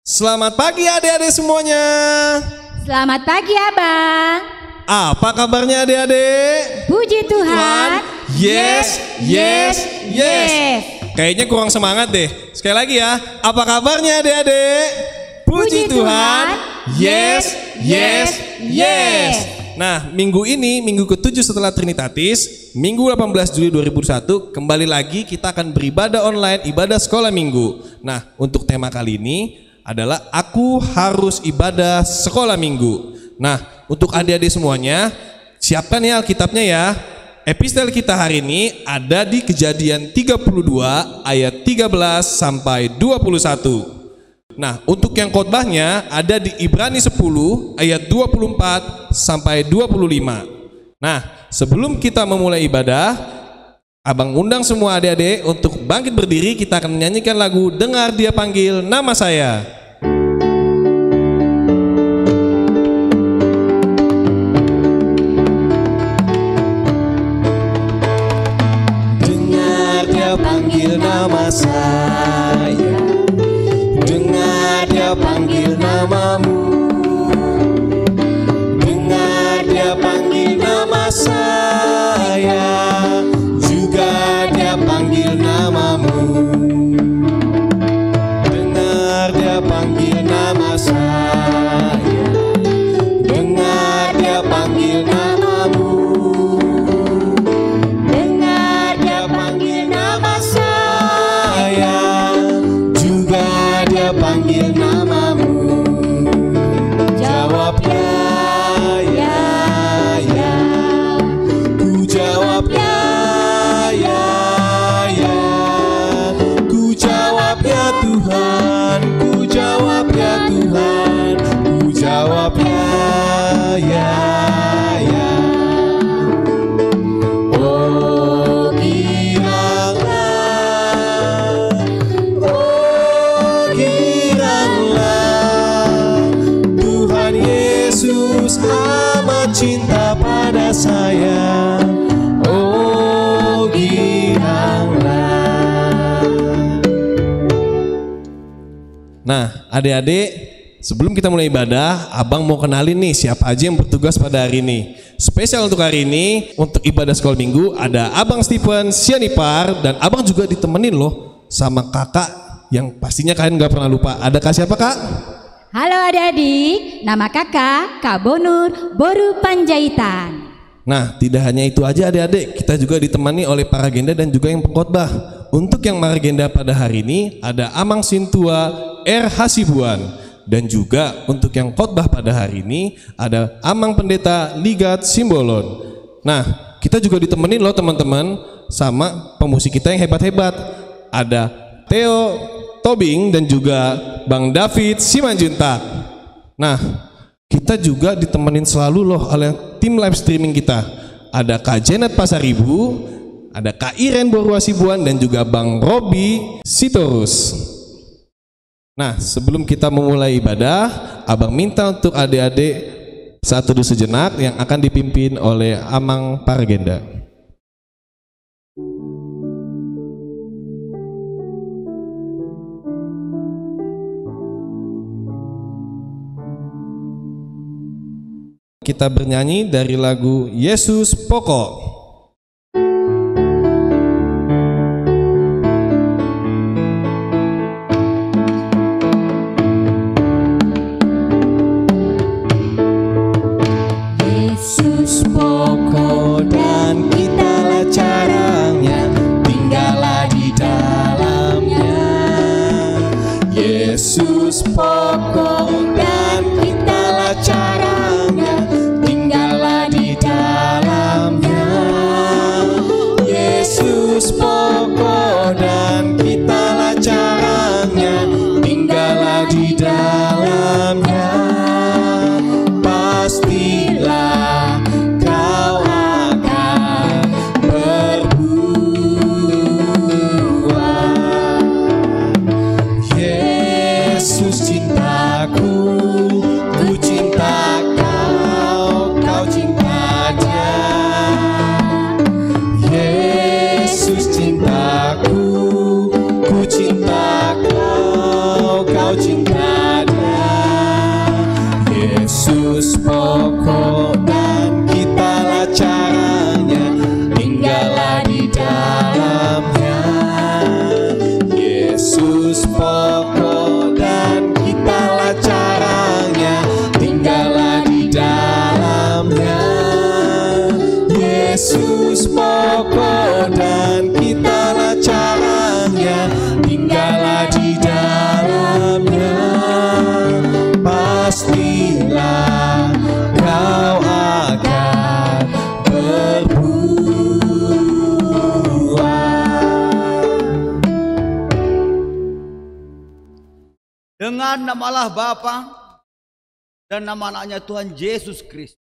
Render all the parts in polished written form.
Selamat pagi adik-adik semuanya. Selamat pagi Abang. Apa kabarnya adik-adik? Puji Tuhan. Yes. Kayaknya kurang semangat deh. Sekali lagi ya. Apa kabarnya adik-adik? Puji Tuhan. Yes. Nah, minggu ini, minggu ke-7 setelah Trinitatis, Minggu 18 Juli 2021, kembali lagi kita akan beribadah online, ibadah sekolah minggu. Nah, untuk tema kali ini adalah Aku Harus Ibadah Sekolah Minggu. Nah, untuk adik-adik semuanya, siapkan ya Alkitabnya ya. Epistel kita hari ini ada di Kejadian 32 ayat 13 sampai 21. Nah, untuk yang khotbahnya ada di Ibrani 10 ayat 24 sampai 25. Nah, sebelum kita memulai ibadah, Abang undang semua adik-adik untuk bangkit berdiri. Kita akan menyanyikan lagu Dengar Dia Panggil Nama Saya. Dengar Dia panggil nama saya, dengar Dia panggil namamu, dengar Dia panggil nama saya, juga Dia panggil namamu. Dengar Dia panggil nama saya, dengar Dia panggil namamu, dengar Dia panggil nama saya, juga Dia panggil namamu. Jawab ya, ku jawab ya, ku jawab ya Tuhan, ku jawab ya Tuhan, ku jawab ya. Oh giranglah, Tuhan Yesus amat cinta pada saya. Oh giranglah. Nah, adik-adik, sebelum kita mulai ibadah, Abang mau kenalin nih siapa aja yang bertugas pada hari ini. Spesial untuk hari ini, untuk ibadah sekolah minggu, ada Abang Stephen Sianipar, dan Abang juga ditemenin loh sama kakak yang pastinya kalian gak pernah lupa. Ada kak siapa kak? Halo adik-adik, nama kakak Kak Bonur Boru Panjaitan. Nah, tidak hanya itu aja adik-adik, kita juga ditemani oleh para agenda dan juga yang pengkhotbah. Untuk yang maragenda pada hari ini ada Amang Sintua R. Hasibuan, dan juga untuk yang khotbah pada hari ini ada Amang Pendeta Ligat Simbolon. Nah, kita juga ditemenin loh teman-teman sama pemusik kita yang hebat-hebat. Ada Theo Tobing dan juga Bang David Simanjuntak. Nah, kita juga ditemenin selalu loh oleh tim live streaming kita. Ada Kak Janet Pasaribu, ada Kak Iren Boru Hasibuan, dan juga Bang Robi Sitorus. Nah, sebelum kita memulai ibadah, Abang minta untuk adik-adik saat teduh sejenak yang akan dipimpin oleh Amang Paragenda. Kita bernyanyi dari lagu Yesus Pokok. Yesus pokok dan kitalah caranya, tinggallah di dalamnya. Yesus pokok dan kitalah caranya, tinggallah di dalamnya. Yesus pokok dan kitalah caranya, tinggallah di dalamnya. Pastilah kau akan berbuah. Yesus cintaku Yesus pokok dan kitalah caranya, tinggallah di dalamnya. Yesus pokok dan kitalah caranya, tinggallah di dalamnya. Pastilah kau akan dengan nama Allah Bapa dan nama anaknya Tuhan Yesus Kristus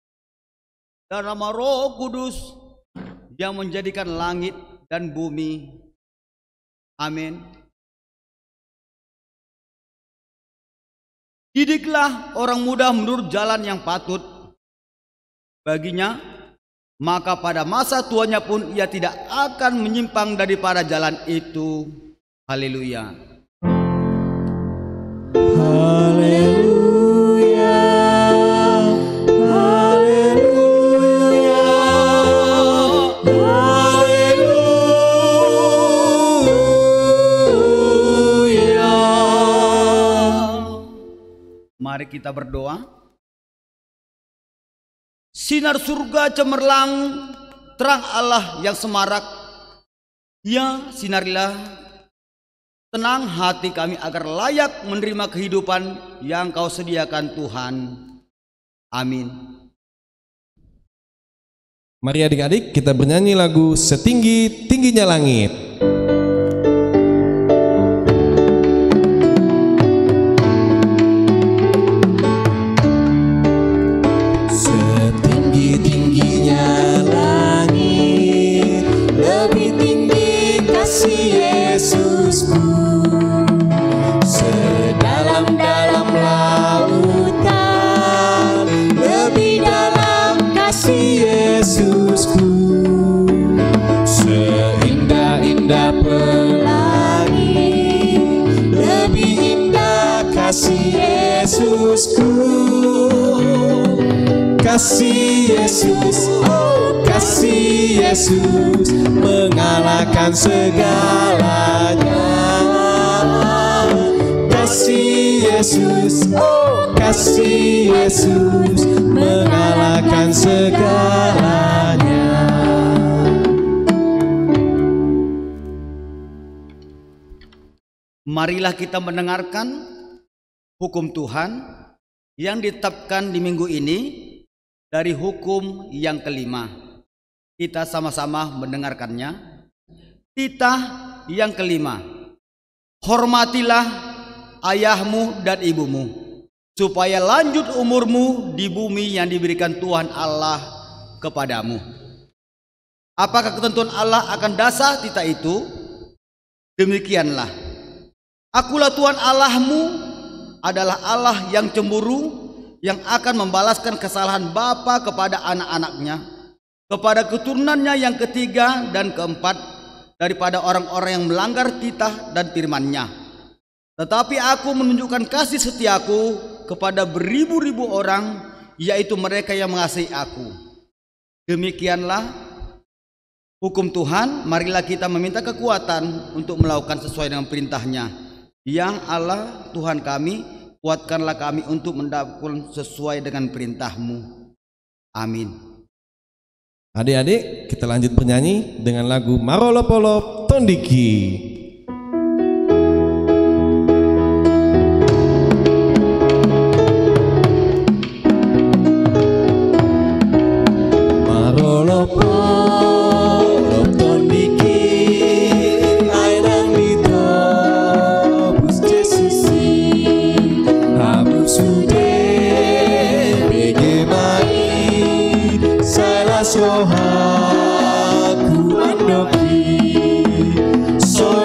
dan nama Roh Kudus yang menjadikan langit dan bumi. Amin. Didiklah orang muda menurut jalan yang patut baginya, maka pada masa tuanya pun ia tidak akan menyimpang daripada jalan itu. Haleluya. Haleluya, haleluya, haleluya. Mari kita berdoa. Sinar surga cemerlang, terang Allah yang semarak, ya sinarilah tenang hati kami agar layak menerima kehidupan yang Kau sediakan Tuhan. Amin. Mari adik-adik kita bernyanyi lagu Setinggi-tingginya Langit. Setinggi-tingginya langit, lebih tinggi kasih Yesusku. Sedalam-dalam lautan, lebih dalam kasih Yesusku. Seindah-indah pelangi, lebih indah kasih Yesusku. Kasih Yesus, oh kasih Yesus, mengalahkan segalanya. Kasih Yesus, oh kasih Yesus, mengalahkan segalanya. Marilah kita mendengarkan hukum Tuhan yang ditetapkan di minggu ini dari hukum yang kelima. Kita sama-sama mendengarkannya. Titah yang kelima. Hormatilah ayahmu dan ibumu, supaya lanjut umurmu di bumi yang diberikan Tuhan Allah kepadamu. Apakah ketentuan Allah akan dasar titah itu? Demikianlah. Akulah Tuhan Allahmu, adalah Allah yang cemburu, yang akan membalaskan kesalahan bapa kepada anak-anaknya, kepada keturunannya yang ketiga dan keempat daripada orang-orang yang melanggar titah dan firman-Nya. Tetapi aku menunjukkan kasih setiaku kepada beribu-ribu orang, yaitu mereka yang mengasihi aku. Demikianlah hukum Tuhan. Marilah kita meminta kekuatan untuk melakukan sesuai dengan perintah-Nya. Yang Allah Tuhan kami, kuatkanlah kami untuk mendapatkan sesuai dengan perintah-Mu. Amin. Adik-adik, kita lanjut bernyanyi dengan lagu Marolopolop Tondiki. Marolopolop Tondiki, ainang ditobus Jesusi, habu sude begemai, salah sohaku andoki, so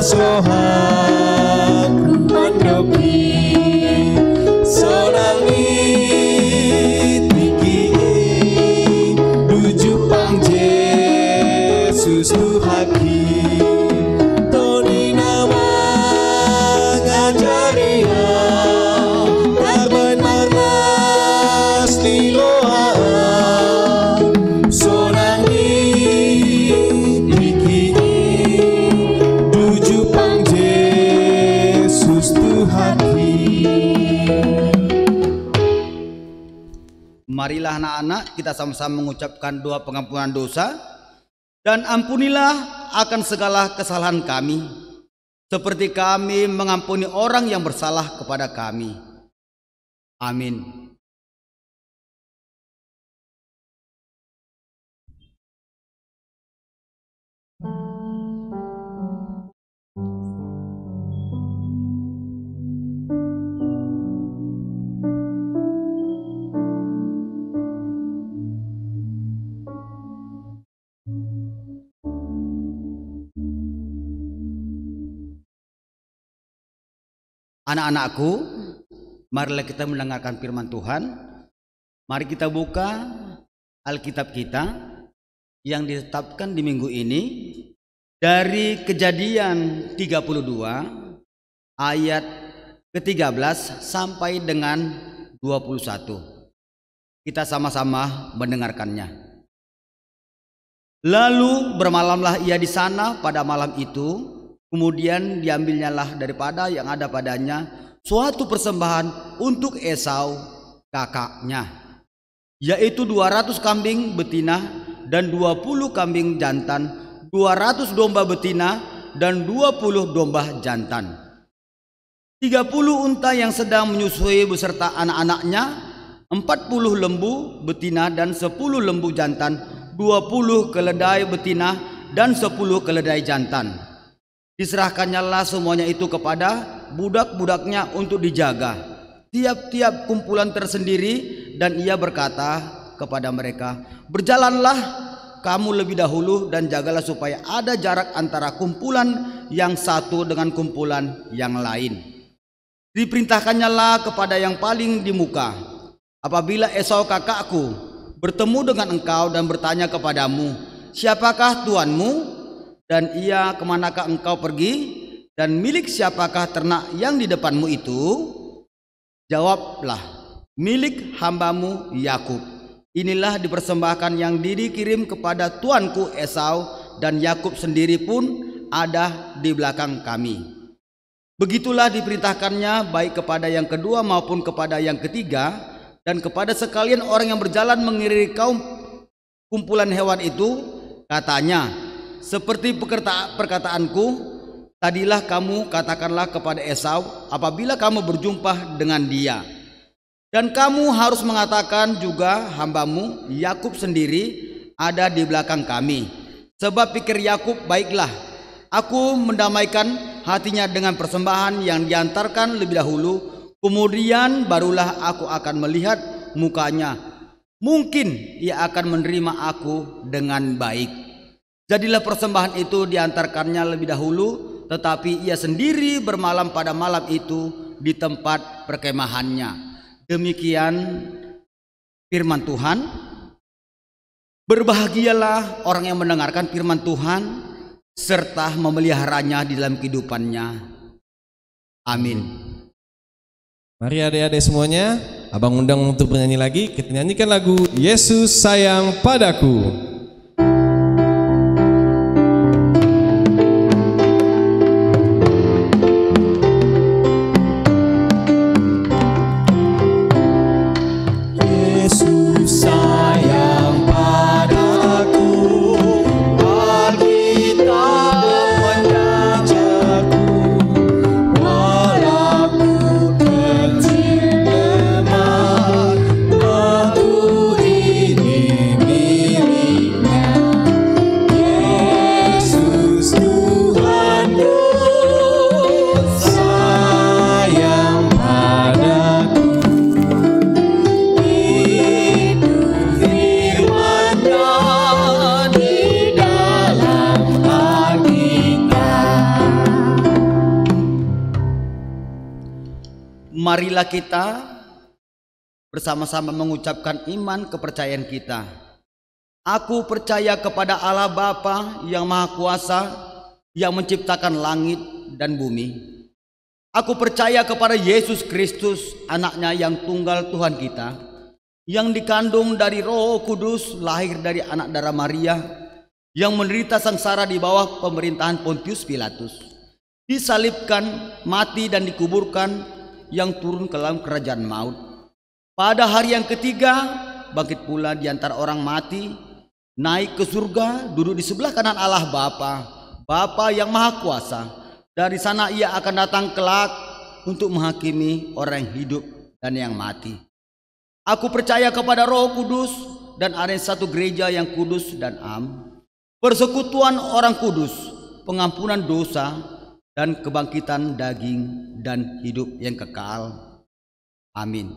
sohan mendoki sonang tiki duju pang Yesus Tuhaki Toni nama ngajaria Taban marnas niloa sonang tiki duju pang Yesus Tuhaki. Marilah anak-anak kita sama-sama mengucapkan doa pengampunan dosa. Dan ampunilah akan segala kesalahan kami, seperti kami mengampuni orang yang bersalah kepada kami. Amin. Anak-anakku, marilah kita mendengarkan firman Tuhan. Mari kita buka Alkitab kita yang ditetapkan di minggu ini dari Kejadian 32 ayat ke-13 sampai dengan 21. Kita sama-sama mendengarkannya. Lalu bermalamlah ia di sana pada malam itu. Kemudian diambilnyalah daripada yang ada padanya suatu persembahan untuk Esau kakaknya, yaitu 200 kambing betina dan 20 kambing jantan, 200 domba betina dan 20 domba jantan, 30 unta yang sedang menyusui beserta anak-anaknya, 40 lembu betina dan 10 lembu jantan, 20 keledai betina dan 10 keledai jantan. Diserahkannyalah semuanya itu kepada budak-budaknya untuk dijaga, tiap-tiap kumpulan tersendiri, dan ia berkata kepada mereka, berjalanlah kamu lebih dahulu dan jagalah supaya ada jarak antara kumpulan yang satu dengan kumpulan yang lain. Diperintahkannyalah kepada yang paling di muka, apabila Esau kakakku bertemu dengan engkau dan bertanya kepadamu, siapakah tuanmu? Dan ia kemanakah engkau pergi? Dan milik siapakah ternak yang di depanmu itu? Jawablah, milik hambamu Yakub. Inilah dipersembahkan yang dikirim kepada tuanku Esau, dan Yakub sendiri pun ada di belakang kami. Begitulah diperintahkannya baik kepada yang kedua maupun kepada yang ketiga, dan kepada sekalian orang yang berjalan mengiringi kaum kumpulan hewan itu, katanya, seperti perkataanku, tadilah kamu katakanlah kepada Esau apabila kamu berjumpa dengan dia. Dan kamu harus mengatakan juga hambamu Yakub sendiri ada di belakang kami. Sebab pikir Yakub, baiklah, aku mendamaikan hatinya dengan persembahan yang diantarkan lebih dahulu, kemudian barulah aku akan melihat mukanya. Mungkin ia akan menerima aku dengan baik. Jadilah persembahan itu diantarkannya lebih dahulu, tetapi ia sendiri bermalam pada malam itu di tempat perkemahannya. Demikian firman Tuhan. Berbahagialah orang yang mendengarkan firman Tuhan serta memeliharanya di dalam kehidupannya. Amin. Mari adik-adik semuanya, abang undang untuk bernyanyi lagi. Kita nyanyikan lagu Yesus Sayang Padaku. Aku ini milik marilah kita bersama-sama mengucapkan iman kepercayaan kita. Aku percaya kepada Allah Bapa yang Maha Kuasa, yang menciptakan langit dan bumi. Aku percaya kepada Yesus Kristus, anaknya yang tunggal Tuhan kita, yang dikandung dari Roh Kudus, lahir dari anak darah Maria, yang menderita sengsara di bawah pemerintahan Pontius Pilatus, disalibkan, mati dan dikuburkan, yang turun ke dalam kerajaan maut. Pada hari yang ketiga, bangkit pula di antara orang mati, naik ke surga, duduk di sebelah kanan Allah Bapa yang Maha Kuasa. Dari sana ia akan datang kelak untuk menghakimi orang yang hidup dan yang mati. Aku percaya kepada Roh Kudus dan ada satu gereja yang kudus dan am, persekutuan orang kudus, pengampunan dosa, dan kebangkitan daging dan hidup yang kekal. Amin.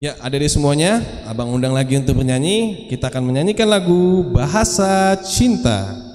Ya, adik-adik semuanya, abang undang lagi untuk bernyanyi. Kita akan menyanyikan lagu Bahasa Cinta.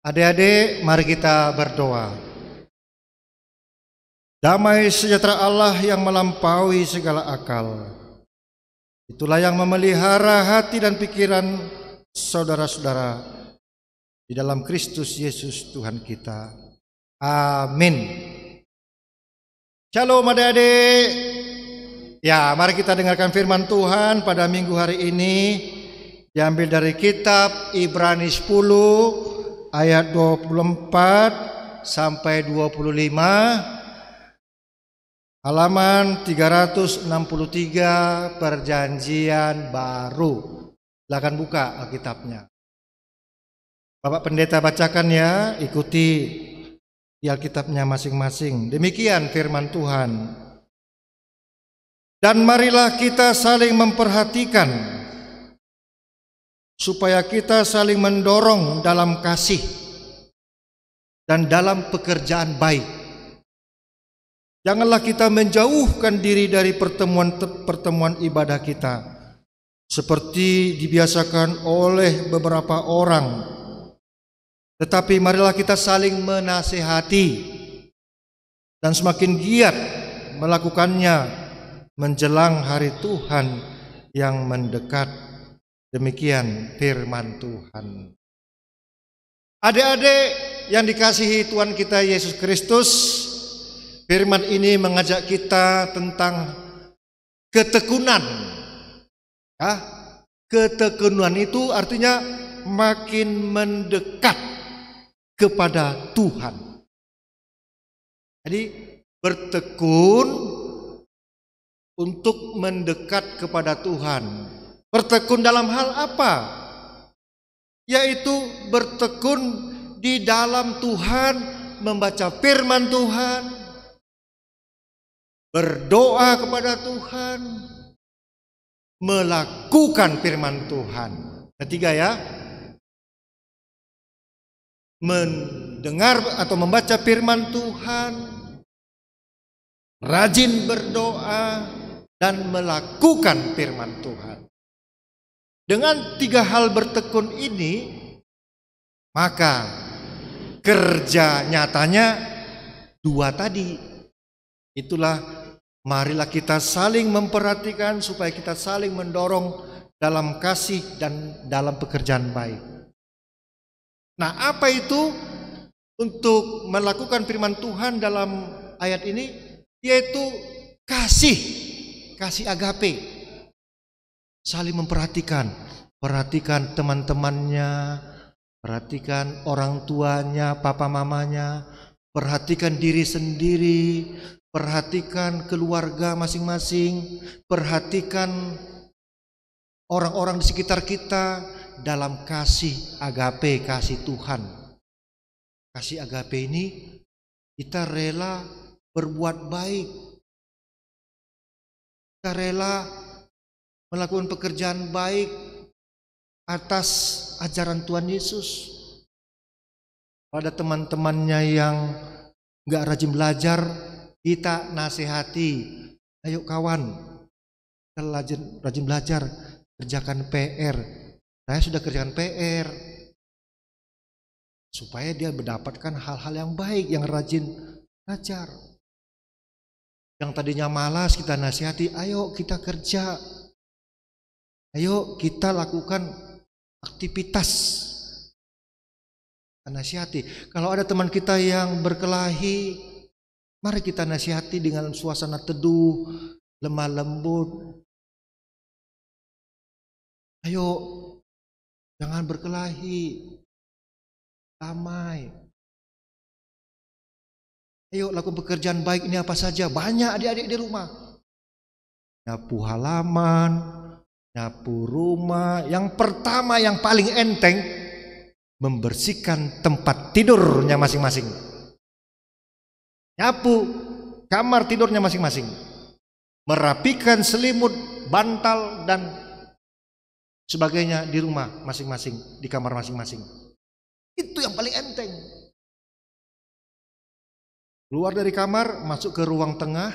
Adik-adik, mari kita berdoa. Damai sejahtera Allah yang melampaui segala akal, itulah yang memelihara hati dan pikiran saudara-saudara di dalam Kristus Yesus Tuhan kita. Amin. Shalom adik-adik. Ya, mari kita dengarkan firman Tuhan pada minggu hari ini, diambil dari kitab Ibrani 10 ayat 24 sampai 25, halaman 363, perjanjian baru. Silakan buka Alkitabnya. Bapak Pendeta bacakan ya, ikuti di Alkitabnya masing-masing. Demikian firman Tuhan. Dan marilah kita saling memperhatikan, supaya kita saling mendorong dalam kasih dan dalam pekerjaan baik. Janganlah kita menjauhkan diri dari pertemuan ibadah kita, seperti dibiasakan oleh beberapa orang. Tetapi marilah kita saling menasihati dan semakin giat melakukannya menjelang hari Tuhan yang mendekat. Demikian firman Tuhan. Adik-adik yang dikasihi Tuhan kita Yesus Kristus, firman ini mengajak kita tentang ketekunan. Ya, ketekunan itu artinya makin mendekat kepada Tuhan. Jadi bertekun untuk mendekat kepada Tuhan. Bertekun dalam hal apa? Yaitu bertekun di dalam Tuhan, membaca firman Tuhan, berdoa kepada Tuhan, melakukan firman Tuhan. Ketiga ya, mendengar atau membaca firman Tuhan, rajin berdoa, dan melakukan firman Tuhan. Dengan tiga hal bertekun ini, maka kerja nyatanya dua tadi. Itulah, marilah kita saling memperhatikan supaya kita saling mendorong dalam kasih dan dalam pekerjaan baik. Nah, apa itu untuk melakukan firman Tuhan dalam ayat ini? Yaitu kasih agape. Saling memperhatikan, perhatikan teman-temannya, perhatikan orang tuanya, papa mamanya, perhatikan diri sendiri, perhatikan keluarga masing-masing, perhatikan orang-orang di sekitar kita dalam kasih agape, kasih Tuhan. Kasih agape ini kita rela berbuat baik, kita rela melakukan pekerjaan baik atas ajaran Tuhan Yesus. Pada teman-temannya yang gak rajin belajar, kita nasihati, ayo kawan, kita rajin belajar, kerjakan PR. Saya sudah kerjakan PR, supaya dia mendapatkan hal-hal yang baik, yang rajin belajar. Yang tadinya malas, kita nasihati, ayo kita kerja. Ayo kita lakukan aktivitas. Nasihati. Kalau ada teman kita yang berkelahi, mari kita nasihati dengan suasana teduh, lemah lembut. Ayo, jangan berkelahi, damai. Ayo lakukan pekerjaan baik ini apa saja. Banyak adik-adik di rumah. Nyapu halaman, nyapu rumah. Yang pertama yang paling enteng, membersihkan tempat tidurnya masing-masing. Nyapu kamar tidurnya masing-masing. Merapikan selimut, bantal, dan sebagainya di rumah masing-masing, di kamar masing-masing. Itu yang paling enteng. Keluar dari kamar, masuk ke ruang tengah,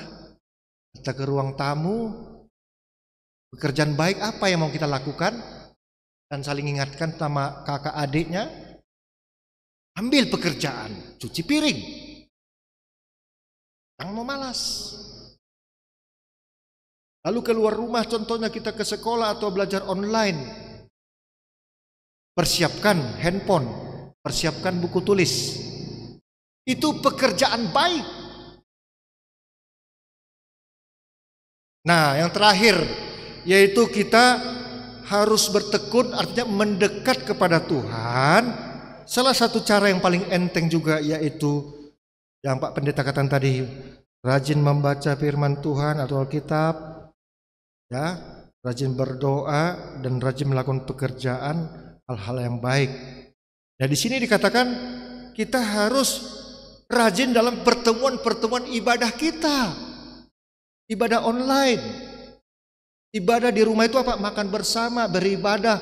kita ke ruang tamu. Pekerjaan baik apa yang mau kita lakukan? Dan saling ingatkan sama kakak adiknya. Ambil pekerjaan, cuci piring. Jangan mau malas. Lalu keluar rumah, contohnya kita ke sekolah atau belajar online. Persiapkan handphone, persiapkan buku tulis. Itu pekerjaan baik. Nah, yang terakhir yaitu kita harus bertekun, artinya mendekat kepada Tuhan. Salah satu cara yang paling enteng juga yaitu yang Pak Pendeta katakan tadi, rajin membaca firman Tuhan atau Alkitab, ya, rajin berdoa dan rajin melakukan pekerjaan hal-hal yang baik. Nah, di sini dikatakan kita harus rajin dalam pertemuan-pertemuan ibadah kita. Ibadah online. Ibadah di rumah itu apa? Makan bersama, beribadah.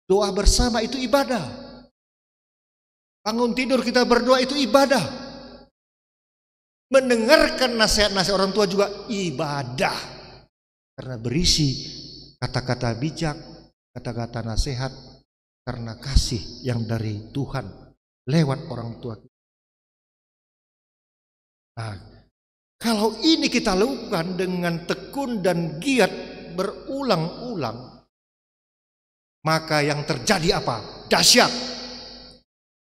Doa bersama itu ibadah. Bangun tidur kita berdoa itu ibadah. mendengarkan nasihat-nasihat orang tua juga ibadah, karena berisi kata-kata bijak, kata-kata nasihat, karena kasih yang dari Tuhan lewat orang tua. Nah, kalau ini kita lakukan dengan tekun dan giat berulang-ulang, maka yang terjadi apa? Dahsyat.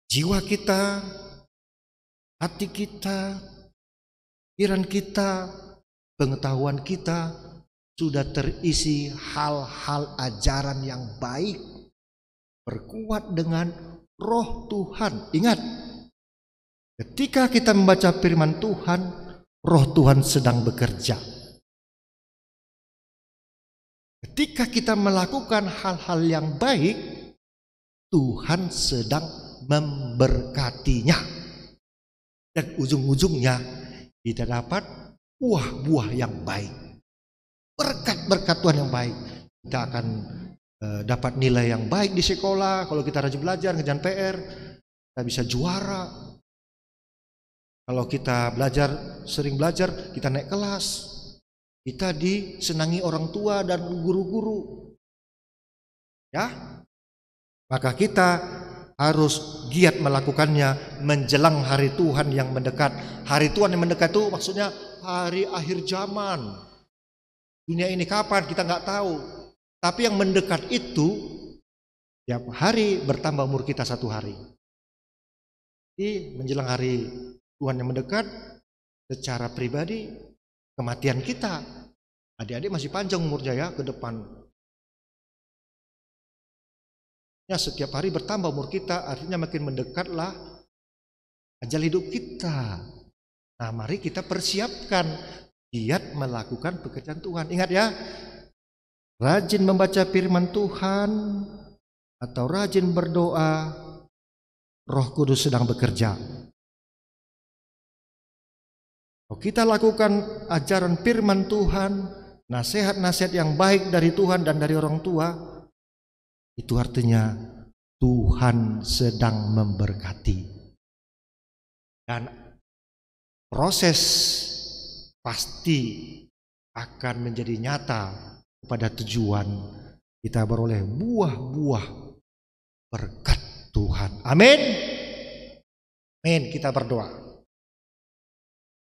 Jiwa kita, hati kita, pikiran kita, pengetahuan kita sudah terisi hal-hal ajaran yang baik, berkuat dengan Roh Tuhan. Ingat, ketika kita membaca firman Tuhan, Roh Tuhan sedang bekerja. Ketika kita melakukan hal-hal yang baik, Tuhan sedang memberkatinya. Dan ujung-ujungnya kita dapat buah-buah yang baik. Berkat-berkat Tuhan yang baik. Kita akan dapat nilai yang baik di sekolah. Kalau kita rajin belajar, ngerjain PR, kita bisa juara. Kalau kita belajar, sering belajar, kita naik kelas. Kita disenangi orang tua dan guru-guru. Ya, maka kita harus giat melakukannya menjelang hari Tuhan yang mendekat. Hari Tuhan yang mendekat itu maksudnya hari akhir zaman. Dunia ini kapan kita nggak tahu. Tapi yang mendekat itu tiap hari bertambah umur kita 1 hari. Jadi menjelang hari Tuhan yang mendekat, secara pribadi kematian kita, adik-adik masih panjang umurnya ya ke depan. Ya, setiap hari bertambah umur kita, artinya makin mendekatlah ajal hidup kita. Nah, mari kita persiapkan giat melakukan pekerjaan Tuhan. Ingat ya, rajin membaca firman Tuhan atau rajin berdoa, Roh Kudus sedang bekerja. Kalau kita lakukan ajaran firman Tuhan, nasihat-nasihat yang baik dari Tuhan dan dari orang tua, itu artinya Tuhan sedang memberkati. Dan proses pasti akan menjadi nyata pada tujuan kita beroleh buah-buah berkat Tuhan. Amin. Amin. Kita berdoa.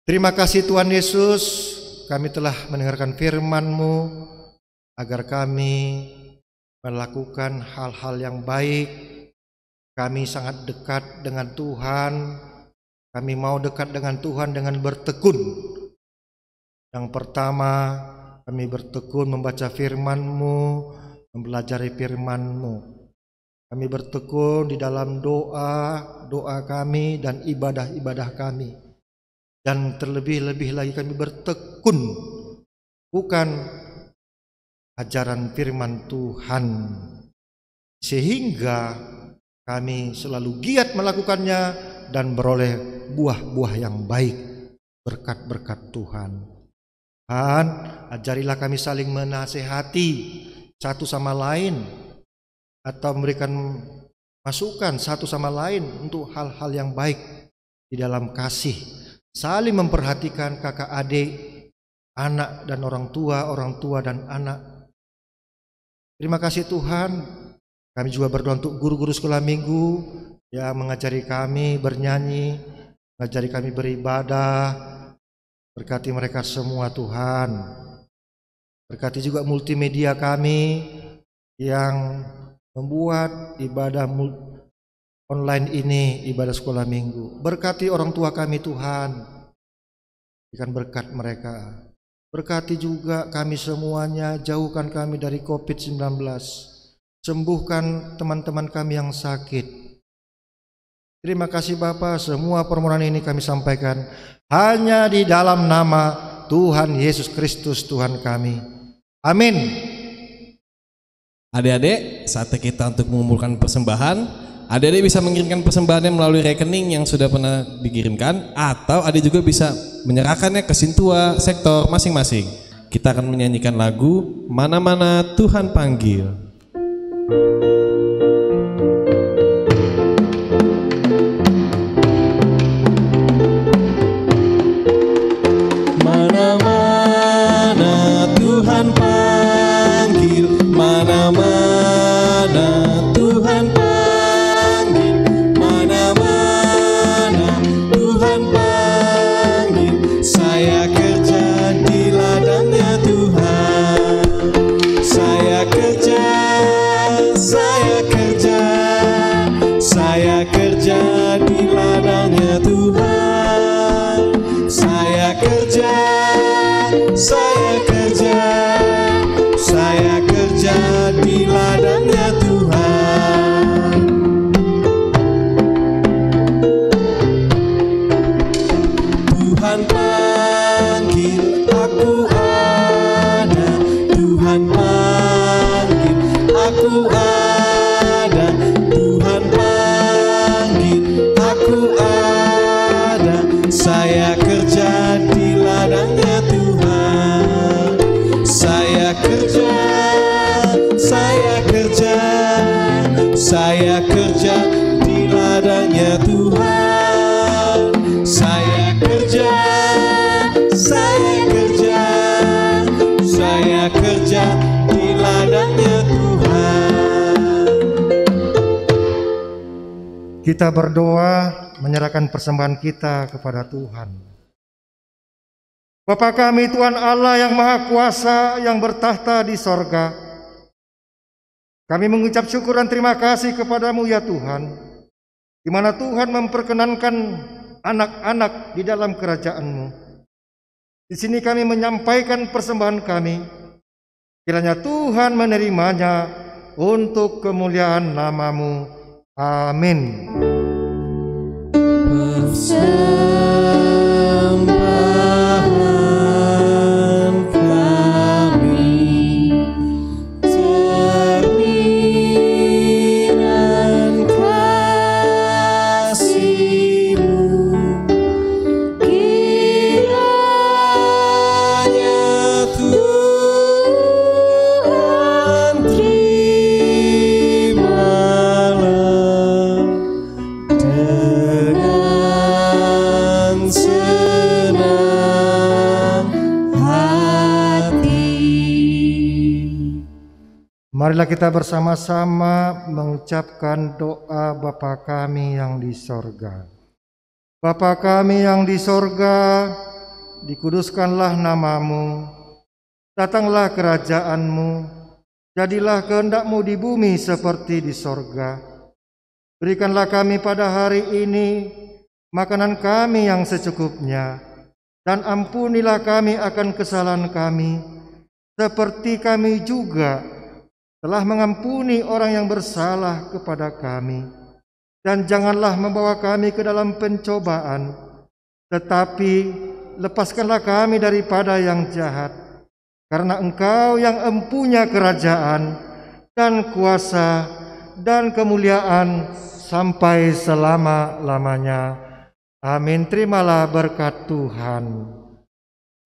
Terima kasih Tuhan Yesus, kami telah mendengarkan firman-Mu agar kami melakukan hal-hal yang baik. Kami sangat dekat dengan Tuhan. Kami mau dekat dengan Tuhan dengan bertekun. Yang pertama, kami bertekun membaca firman-Mu, mempelajari firman-Mu. Kami bertekun di dalam doa kami dan ibadah-ibadah kami. Dan terlebih-lebih lagi kami bertekun bukan ajaran firman Tuhan, sehingga kami selalu giat melakukannya dan beroleh buah-buah yang baik, berkat-berkat Tuhan. Dan ajarilah kami saling menasehati satu sama lain atau memberikan masukan satu sama lain untuk hal-hal yang baik di dalam kasih, saling memperhatikan kakak adik, anak dan orang tua dan anak. Terima kasih Tuhan. Kami juga berdoa untuk guru-guru sekolah minggu yang mengajari kami bernyanyi, mengajari kami beribadah. Berkati mereka semua Tuhan. Berkati juga multimedia kami yang membuat ibadah online ini, ibadah sekolah minggu. Berkati orang tua kami Tuhan, berikan berkat mereka. Berkati juga kami semuanya, jauhkan kami dari COVID-19. Sembuhkan teman-teman kami yang sakit. Terima kasih Bapa, semua permohonan ini kami sampaikan hanya di dalam nama Tuhan Yesus Kristus Tuhan kami. Amin. Adik-adik, saatnya kita untuk mengumpulkan persembahan. Adik-adik bisa mengirimkan persembahannya melalui rekening yang sudah pernah dikirimkan, atau adik juga bisa menyerahkannya ke Sintua sektor masing-masing. Kita akan menyanyikan lagu Mana-mana Tuhan Panggil. kerja di ladangnya Tuhan. Saya kerja, saya kerja, saya kerja di ladangnya Tuhan. Kita berdoa menyerahkan persembahan kita kepada Tuhan. Bapa kami Tuhan Allah yang Maha Kuasa yang bertahta di sorga, kami mengucap syukur dan terima kasih kepadamu ya Tuhan, di mana Tuhan memperkenankan anak-anak di dalam kerajaan-Mu. Di sini kami menyampaikan persembahan kami, kiranya Tuhan menerimanya untuk kemuliaan nama-Mu. Amin. Persembahan kami, cerminan kasih-Mu, kiranya Tuhan terimalah dengan senang hati. Marilah kita bersama-sama mengucapkan doa Bapa kami yang di sorga. Bapa kami yang di sorga, dikuduskanlah nama-Mu, datanglah kerajaan-Mu, jadilah kehendak-Mu di bumi seperti di sorga. Berikanlah kami pada hari ini makanan kami yang secukupnya, dan ampunilah kami akan kesalahan kami, seperti kami juga telah mengampuni orang yang bersalah kepada kami. Dan janganlah membawa kami ke dalam pencobaan, tetapi lepaskanlah kami daripada yang jahat. Karena Engkau yang empunya kerajaan dan kuasa dan kemuliaan sampai selama-lamanya. Amin. Terimalah berkat Tuhan.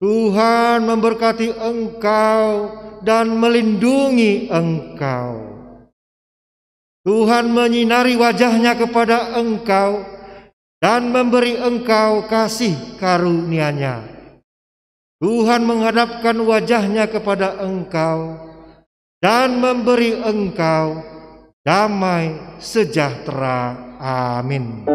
Tuhan memberkati engkau dan melindungi engkau. Tuhan menyinari wajahnya kepada engkau dan memberi engkau kasih karunia-Nya. Tuhan menghadapkan wajahnya kepada engkau dan memberi engkau damai sejahtera. Amin.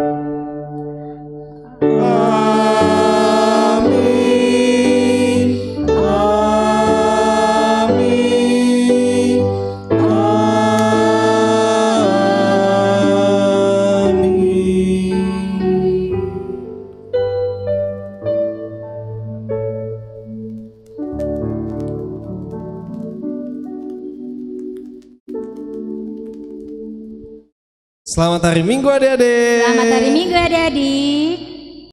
Selamat hari Minggu adik-adik. Selamat hari Minggu adik-adik.